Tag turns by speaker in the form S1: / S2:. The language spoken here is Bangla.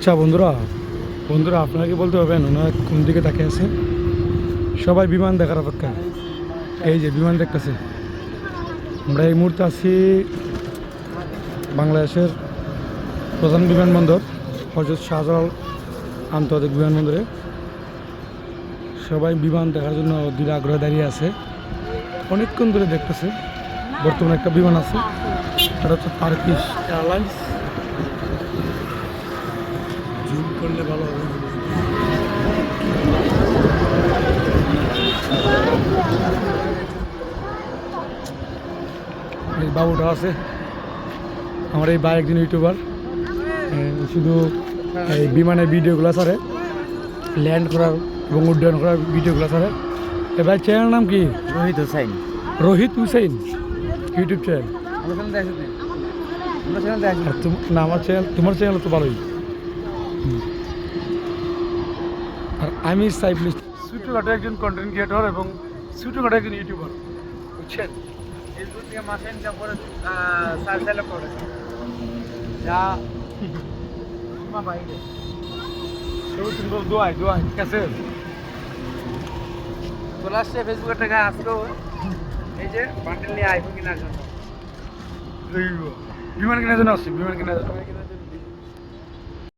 S1: আচ্ছা বন্ধুরা বন্ধুরা আপনারা কি বলতে পারবেন ওনারা কোন দিকে তাকিয়ে আছে? সবাই বিমান দেখার অপেক্ষা। এই যে বিমান দেখতেছে। আমরা এই মুহূর্তে আছি বাংলাদেশের প্রধান বিমানবন্দর হযরত শাহজালাল আন্তর্জাতিক বিমানবন্দরে। সবাই বিমান দেখার জন্য অধীর আগ্রহে দাঁড়িয়ে আছে, অনেকক্ষণ ধরে দেখতেছে। বর্তমানে একটা বিমান আছে, এটা হচ্ছে টার্কিশ এয়ারলাইন্স। জুম করলে ভালো হবে। এই বাবুটা আছে আমার এই ভাই, একজন ইউটিউবার, শুধু এই বিমানের ভিডিওগুলো ছাড়ে, ল্যান্ড করার এবং উড্ডয়ন করার ভিডিওগুলো ছাড়ে। এ ভাই চ্যানেল নাম কি?
S2: রোহিত হোসেন।
S1: Rohit Hussain YouTube channel. না আমার চ্যানেল, তোমার চ্যানেল তো ভালোই। আর আমি সাইফুল, ছোটোখাটো একজন কন্টেন্ট ক্রিয়েটর এবং ছোটোখাটো একজন ইউটিউবার, বুঝছেন?
S2: ফেসবুক থেকে মাসে ইনকাম করে 4 লক্ষ করে যা মা বাইরে
S1: সব সুন্দর দোয়াই দোয়াই কাছে
S2: চলে আসছে ফেসবুকের টাকা আসলো। এই যে বান্ডেল নিয়ে আইফোন কেনার জন্য,
S1: বিমান কেনার জন্য আসছি, বিমান কেনার জন্য।